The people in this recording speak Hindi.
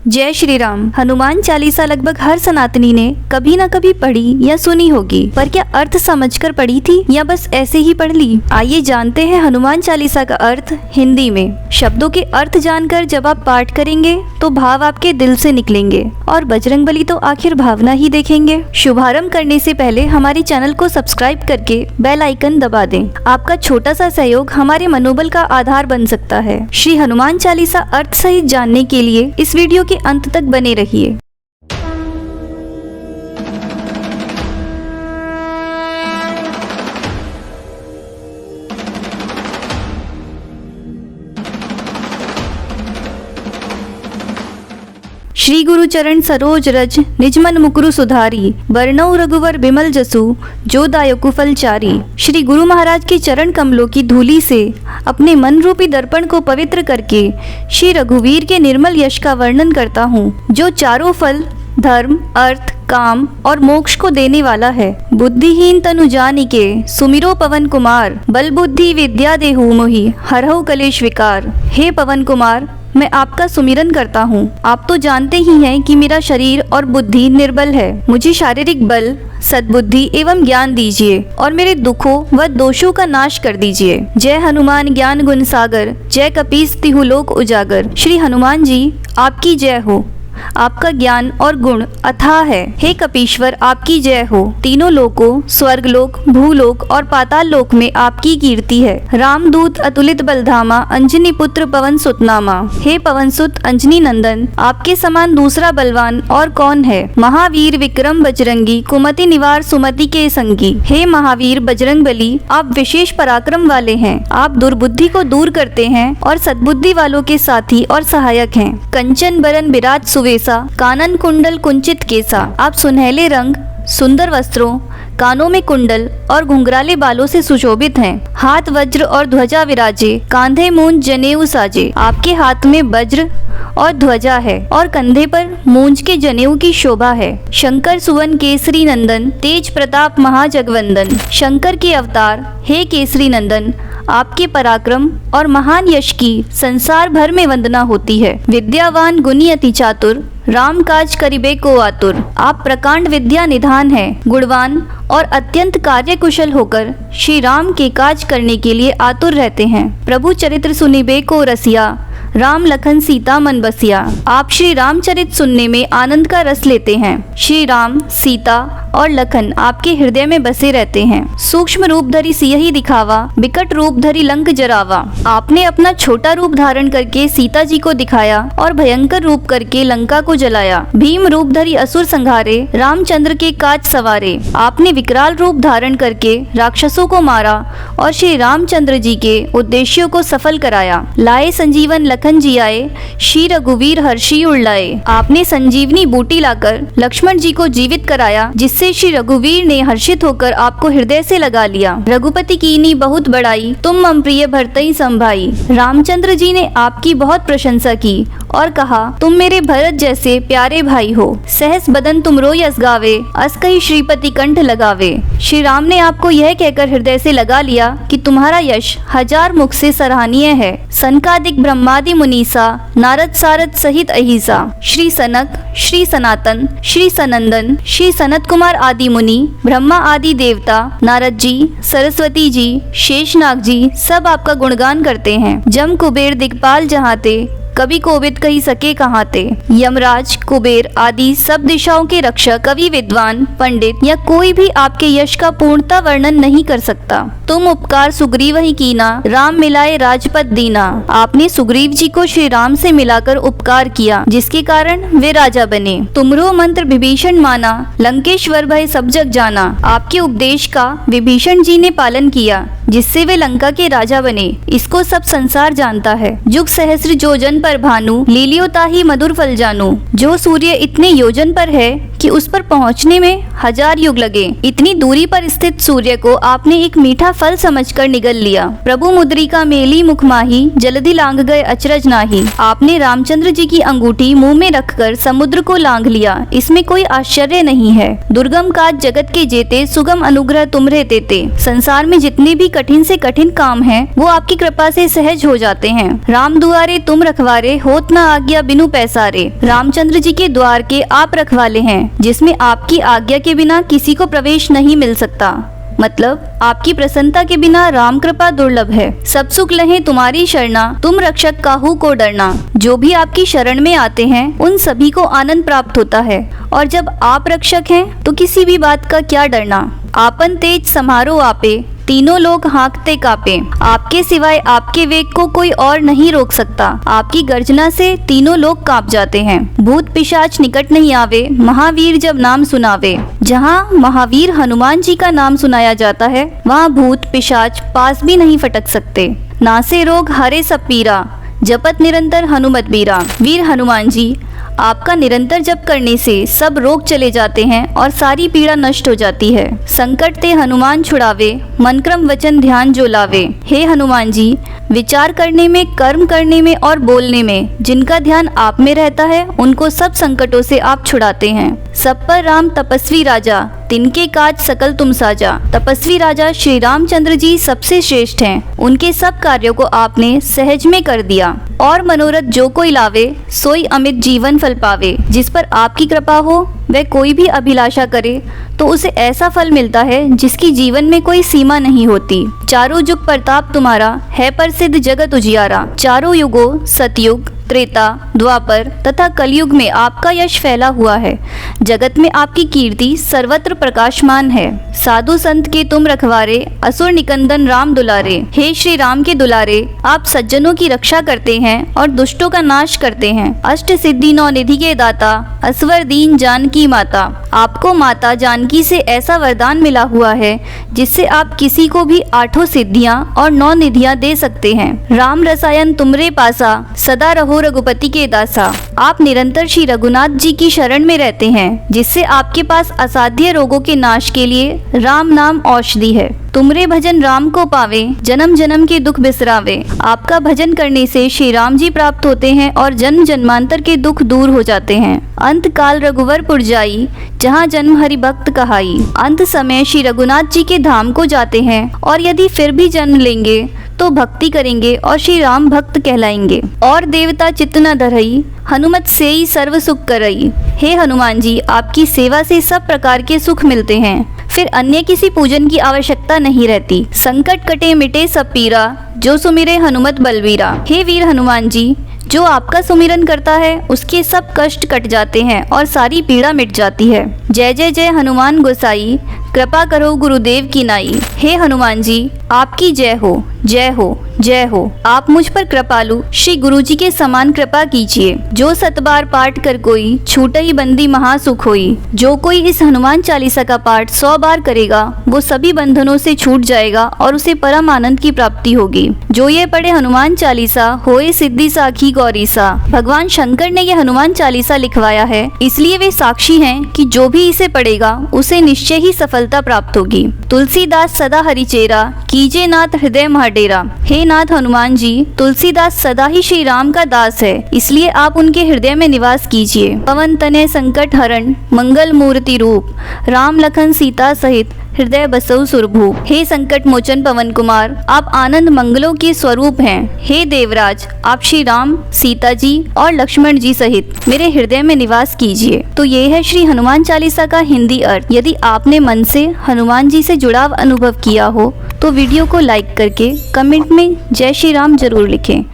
जय श्री राम। हनुमान चालीसा लगभग हर सनातनी ने कभी न कभी पढ़ी या सुनी होगी, पर क्या अर्थ समझकर पढ़ी थी या बस ऐसे ही पढ़ ली? आइए जानते हैं हनुमान चालीसा का अर्थ हिंदी में। शब्दों के अर्थ जानकर जब आप पाठ करेंगे तो भाव आपके दिल से निकलेंगे और बजरंगबली तो आखिर भावना ही देखेंगे। शुभारंभ करने से पहले हमारे चैनल को सब्सक्राइब करके बेल आइकन दबा दें। आपका छोटा सा सहयोग हमारे मनोबल का आधार बन सकता है। श्री हनुमान चालीसा अर्थ सहित जानने के लिए इस वीडियो के अंत तक बने रहिए। श्री गुरु चरण सरोज रज निज मन मुकुरु सुधारी, बरनऊ रघुवर बिमल जसु जो दायकु फलचारी। श्री गुरु महाराज के चरण कमलों की धूली से अपने मन रूपी दर्पण को पवित्र करके श्री रघुवीर के निर्मल यश का वर्णन करता हूँ, जो चारों फल धर्म अर्थ काम और मोक्ष को देने वाला है। बुद्धिहीन तनु जानिके सुमिरो पवन कुमार, बल बुद्धि विद्या देहु मोहि हरहु कलेश विकार। हे पवन कुमार, मैं आपका सुमिरन करता हूँ। आप तो जानते ही हैं कि मेरा शरीर और बुद्धि निर्बल है। मुझे शारीरिक बल, सद्बुद्धि एवं ज्ञान दीजिए और मेरे दुखों व दोषों का नाश कर दीजिए। जय हनुमान ज्ञान गुण सागर, जय कपीस तिहु लोक उजागर। श्री हनुमान जी आपकी जय हो। आपका ज्ञान और गुण अथाह है। हे कपीश्वर आपकी जय हो। तीनों लोकों स्वर्गलोक, भूलोक और पाताल लोक में आपकी कीर्ति है। रामदूत अतुलित बलधामा, अंजनी पुत्र पवन सुत नामा। हे पवन सुत अंजनी नंदन, आपके समान दूसरा बलवान और कौन है? महावीर विक्रम बजरंगी, कुमति निवार सुमति के संगी। हे महावीर बजरंग बली, आप विशेष पराक्रम वाले हैं। आप दुर्बुद्धि को दूर करते हैं और सद्बुद्धि वालों के साथी और सहायक हैं। कंचन बरन विराज सुवेसा, कानन कुंडल कुंचित केसा। आप सुनहले रंग, सुंदर वस्त्रों, कानों में कुंडल और घुंघराले बालों से सुशोभित हैं। हाथ वज्र और ध्वजा विराजे, कांधे मूंज जनेऊ साजे। आपके हाथ में वज्र और ध्वजा है और कंधे पर मूंज के जनेऊ की शोभा है। शंकर सुवन केसरी नंदन, तेज प्रताप महाजगवंदन। शंकर के अवतार हे केसरी नंदन, आपके पराक्रम और महान यश की संसार भर में वंदना होती है। विद्यावान गुणी अति चातुर, राम काज करिबे को आतुर। आप प्रकांड विद्या निधान है, गुणवान और अत्यंत कार्यकुशल होकर श्री राम के काज करने के लिए आतुर रहते हैं। प्रभु चरित्र सुनिबे को रसिया, राम लखन सीता मन बसिया। आप श्री रामचरित सुनने में आनंद का रस लेते हैं। श्री राम, सीता और लखन आपके हृदय में बसे रहते हैं। सूक्ष्म रूप धरी सियहि दिखावा, विकट रूप धरी लंक जरावा। आपने अपना छोटा रूप धारण करके सीता जी को दिखाया और भयंकर रूप करके लंका को जलाया। भीम रूप धरी असुर संहारे, रामचंद्र के काज सवारे। आपने विकराल रूप धारण करके राक्षसों को मारा और श्री रामचंद्र जी के उद्देश्यों को सफल कराया। लाए संजीवन लखन जी आए, श्री रघुवीर हर्षि उड़ाए। आपने संजीवनी बूटी लाकर लक्ष्मण जी को जीवित कराया, जिससे श्री रघुवीर ने हर्षित होकर आपको हृदय से लगा लिया। रघुपति कीनी बहुत बड़ाई, तुम मम प्रिय भरतई संभाई। रामचंद्र जी ने आपकी बहुत प्रशंसा की और कहा, तुम मेरे भरत जैसे प्यारे भाई हो। सहस बदन तुमरो यस गावे, अस कही श्रीपति कंठ लगावे। श्री राम ने आपको यह कहकर हृदय से लगा लिया कि तुम्हारा यश हजार मुख से सराहनीय है। सनकादिक ब्रह्मादि मुनीसा, नारद सारद सहित अहिसा। श्री सनक, श्री सनातन, श्री सनंदन, श्री सनत कुमार आदि मुनि, ब्रह्मा आदि देवता, नारद जी, सरस्वती जी, शेषनाग जी सब आपका गुणगान करते हैं। जम कुबेर दिग्पाल जहाते, कवि कोविद कही सके कहाँ ते। यमराज, कुबेर आदि सब दिशाओं के रक्षक, कवि, विद्वान, पंडित या कोई भी आपके यश का पूर्णता वर्णन नहीं कर सकता। तुम उपकार सुग्रीव ही कीना, राम मिलाए राजपद दीना। आपने सुग्रीव जी को श्री राम से मिलाकर उपकार किया, जिसके कारण वे राजा बने। तुमरो मंत्र विभीषण माना, लंकेश्वर भय सब जग जाना। आपके उपदेश का विभीषण जी ने पालन किया, जिससे वे लंका के राजा बने। इसको सब संसार जानता है। जुग सहस्र जोजन पर भानु, लीलियो ताहि मधुर फल जानू। जो सूर्य इतने योजन पर है कि उस पर पहुंचने में 1000 युग लगे। इतनी दूरी पर स्थित सूर्य को आपने एक मीठा फल समझकर निगल लिया। प्रभु मुद्रिका मेली मुखमाही, जल्दी लांग गए अचरज नाही। आपने रामचंद्र जी की अंगूठी मुंह में रखकर समुद्र को लांग लिया। इसमें कोई आश्चर्य नहीं है। दुर्गम काज जगत के जेते, सुगम अनुग्रह तुमरे देते। संसार में जितने भी कठिन से कठिन काम हैं, वो आपकी कृपा से सहज हो जाते हैं। राम दुआरे तुम रखवारे, होत न आज्ञा बिनु पैसारे। रामचंद्र जी के द्वार के आप रखवाले हैं, जिसमें आपकी आज्ञा के बिना किसी को प्रवेश नहीं मिल सकता। मतलब आपकी प्रसन्नता के बिना राम कृपा दुर्लभ है। सब सुख लहे तुम्हारी शरणा, तुम रक्षक काहू को डरना। जो भी आपकी शरण में आते हैं उन सभी को आनंद प्राप्त होता है, और जब आप रक्षक हैं तो किसी भी बात का क्या डरना। आपन तेज समारो आपे, तीनों लोग हाँकते कापे। आपके सिवाय आपके वेग को कोई और नहीं रोक सकता। आपकी गर्जना से तीनों लोग कांप जाते हैं। भूत पिशाच निकट नहीं आवे, महावीर जब नाम सुनावे। जहाँ महावीर हनुमान जी का नाम सुनाया जाता है, वहाँ भूत पिशाच पास भी नहीं फटक सकते। नासे रोग हरे सब पीरा, जपत निरंतर हनुमत बीरा। वीर हनुमान जी, आपका निरंतर जप करने से सब रोग चले जाते हैं और सारी पीड़ा नष्ट हो जाती है। संकट ते हनुमान छुड़ावे, मन क्रम वचन ध्यान जो लावे। हे हनुमान जी, विचार करने में, कर्म करने में और बोलने में जिनका ध्यान आप में रहता है, उनको सब संकटों से आप छुड़ाते हैं। सब पर राम तपस्वी राजा, तिनके काज सकल तुम साजा। तपस्वी राजा श्री रामचंद्र जी सबसे श्रेष्ठ हैं। उनके सब कार्यों को आपने सहज में कर दिया। और मनोरथ जो कोई लावे, सोई अमित जीवन फल पावे। जिस पर आपकी कृपा हो, वह कोई भी अभिलाषा करे तो उसे ऐसा फल मिलता है जिसकी जीवन में कोई सीमा नहीं होती। चारों युग प्रताप तुम्हारा, है प्रसिद्ध जगत उजियारा। चारों युगों सतयुग, त्रेता, द्वापर तथा कलयुग में आपका यश फैला हुआ है। जगत में आपकी कीर्ति सर्वत्र प्रकाशमान है। साधु संत के तुम रखवारे, असुर निकंदन राम दुलारे। हे श्री राम के दुलारे, आप सज्जनों की रक्षा करते हैं और दुष्टों का नाश करते हैं। अष्ट सिद्धि नौ निधि के दाता, असवर दीन जानकी माता। आपको माता जानकी से ऐसा वरदान मिला हुआ है जिससे आप किसी को भी 8 सिद्धियां और 9 निधियां दे सकते हैं। राम रसायन तुमरे पासा, सदा रहो रघुपति के दासा। आप निरंतर श्री रघुनाथ जी की शरण में रहते हैं, जिससे आपके पास असाध्य रोगों के नाश के लिए राम नाम औषधि है। तुमरे भजन राम को पावे, जन्म जन्म के दुख बिसरावे। आपका भजन करने से श्री राम जी प्राप्त होते हैं और जन्म जन्मांतर के दुख दूर हो जाते हैं। अंत काल रघुवर पुर जाई, जहाँ जन्म हरि भक्त कहाई। अंत समय श्री रघुनाथ जी के धाम को जाते हैं, और यदि फिर भी जन्म लेंगे तो भक्ति करेंगे और श्री राम भक्त कहलाएंगे। और देवता चित्त न धरई, हनुमत से ही सर्व सुख करई। हे हनुमान जी, आपकी सेवा से सब प्रकार के सुख मिलते हैं, फिर अन्य किसी पूजन की आवश्यकता नहीं रहती। संकट कटे मिटे सब पीरा, जो सुमिरे हनुमत बलवीरा। हे वीर हनुमान जी, जो आपका सुमिरन करता है उसके सब कष्ट कट जाते हैं और सारी पीड़ा मिट जाती है। जय जय जय हनुमान गोसाई, कृपा करो गुरुदेव की नाई। हे हनुमान जी, आपकी जय हो, जय हो, जय हो। आप मुझ पर कृपालु श्री गुरु जी के समान कृपा कीजिए। जो 7 बार पाठ कर कोई, छूटई बंदी महासुख होई। जो कोई इस हनुमान चालीसा का पाठ 100 बार करेगा, वो सभी बंधनों से छूट जाएगा और उसे परम आनंद की प्राप्ति होगी। जो ये पढ़े हनुमान चालीसा, होए सिद्धि साखी गौरीसा। भगवान शंकर ने ये हनुमान चालीसा लिखवाया है, इसलिए वे साक्षी हैं कि जो भी इसे पढ़ेगा उसे निश्चय ही सफलता प्राप्त होगी। तुलसीदास सदा हरिचेरा, कीजे नाथ हृदय महाडेरा। हे नाथ हनुमान जी, तुलसीदास सदा ही श्री राम का दास है, इसलिए आप उनके हृदय में निवास कीजिए। पवन तनय संकट हरण, मंगल मूर्ति रूप। राम लखन सीता सहित, हृदय बसौ सुरभूप। हे संकट मोचन पवन कुमार, आप आनंद मंगलों के स्वरूप हैं। हे देवराज, आप श्री राम, सीता जी और लक्ष्मण जी सहित मेरे हृदय में निवास कीजिए। तो ये है श्री हनुमान चालीसा का हिंदी अर्थ। यदि आपने मन से हनुमान जी से जुड़ाव अनुभव किया हो तो वीडियो को लाइक करके कमेंट में जय श्री राम जरूर लिखें।